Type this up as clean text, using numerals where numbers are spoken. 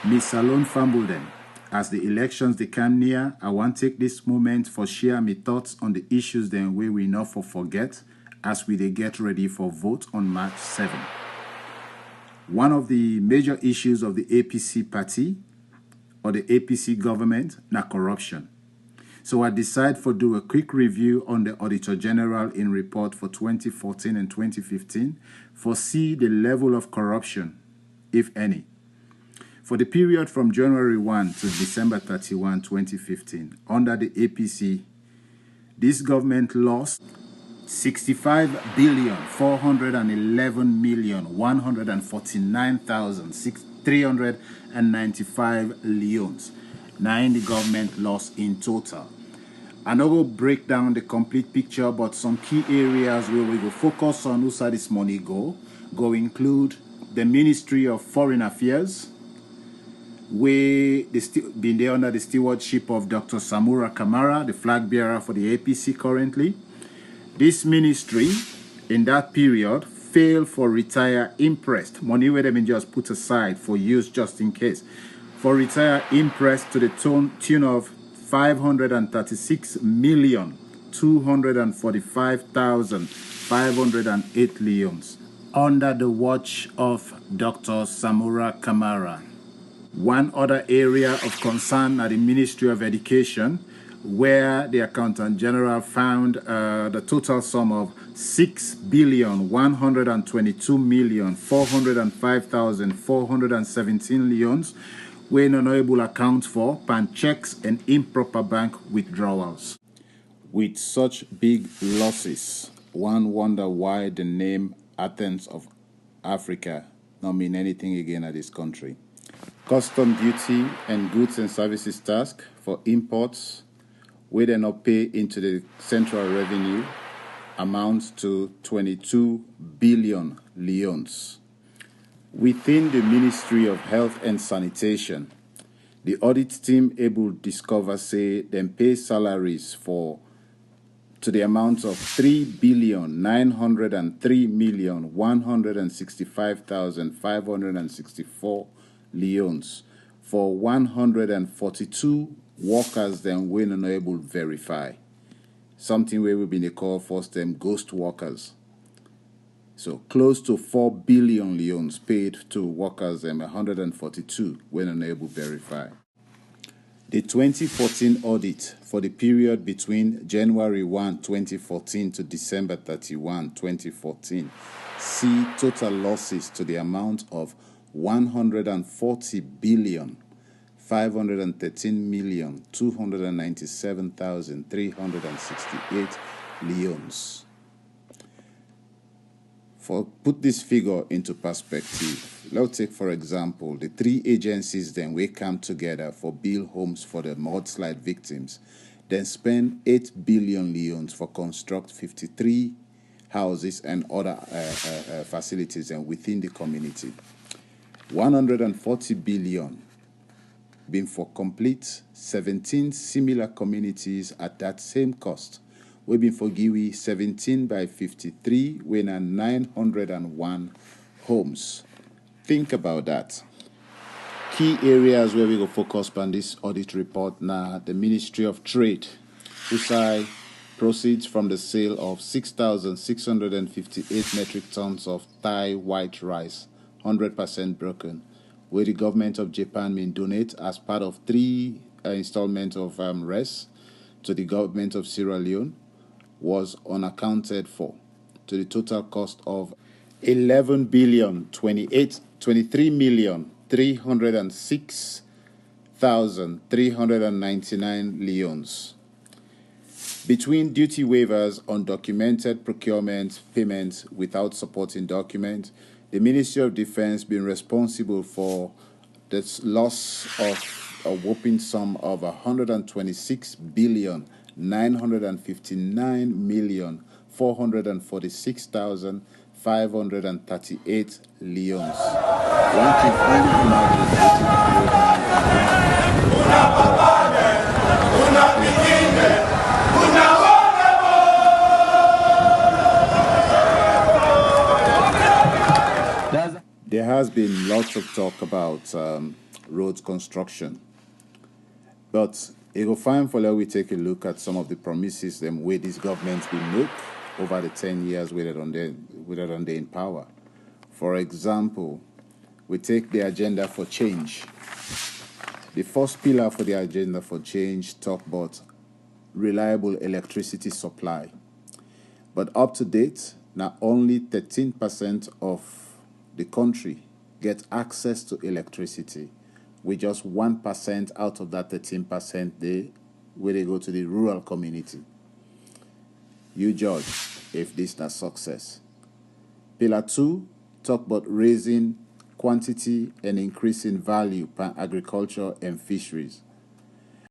Miss Salone fumbled them. As the elections they come near, I want to take this moment for share my thoughts on the issues then we will not forget as we they get ready for vote on March 7. One of the major issues of the APC party or the APC government na corruption. So I decide for do a quick review on the Auditor General in report for 2014 and 2015 for see the level of corruption, if any. For the period from January 1 to December 31, 2015, under the APC, this government lost 65,411,149,395 leones. Now the government lost in total. And I will break down the complete picture, but some key areas where we will focus on who saw this money go include the Ministry of Foreign Affairs, where they been there under the stewardship of Dr. Samura Kamara, the flag bearer for the APC currently. This ministry, in that period, failed for retire impressed. Money where they been just put aside for use just in case. For retire impressed to the tune of 536,245,508 leones under the watch of Dr. Samura Kamara. One other area of concern at the Ministry of Education, where the Accountant General found the total sum of 6,122,405,417 leones, where non-able accounts for pan checks and improper bank withdrawals. With such big losses, one wonder why the name Athens of Africa not mean anything again at this country. Custom duty and goods and services tax for imports, where they not pay into the central revenue, amounts to 22 billion leones. Within the Ministry of Health and Sanitation, the audit team able to discover say them pay salaries to the amount of 3,903,165,564 leones for 142 workers then we not able to verify. Something where we've been called first them ghost workers. So close to 4 billion leones paid to workers and 142 when unable to verify. The 2014 audit for the period between January 1, 2014 to December 31, 2014 see total losses to the amount of 140,513,297,368 leones. Put this figure into perspective, let's take for example the three agencies then we come together for build homes for the mudslide victims, then spend 8 billion leones for construct 53 houses and other facilities and within the community. 140 billion been for complete 17 similar communities at that same cost. We've been for Giwi 17 by 53, when are 901 homes. Think about that. Key areas where we go focus on this audit report now, the Ministry of Trade, whose proceeds from the sale of 6,658 metric tons of Thai white rice, 100% broken, where the government of Japan may donate as part of 3 installments of rice to the government of Sierra Leone, was unaccounted for to the total cost of 11,23,306,399 leones. Between duty waivers on documented procurement payments without supporting document, the Ministry of Defense been responsible for the loss of a whopping sum of 126,959,446,538 leones. One can only imagine There has been lots of talk about road construction. But it will fine for let we take a look at some of the promises them where this government will make over the 10 years where they're in power. For example, we take the agenda for change. The first pillar for the agenda for change talk about reliable electricity supply. But up to date, now only 13% of the country get access to electricity, with just 1% out of that 13% where they go to the rural community. You judge if this is a success. Pillar 2 talk about raising quantity and increasing value per agriculture and fisheries.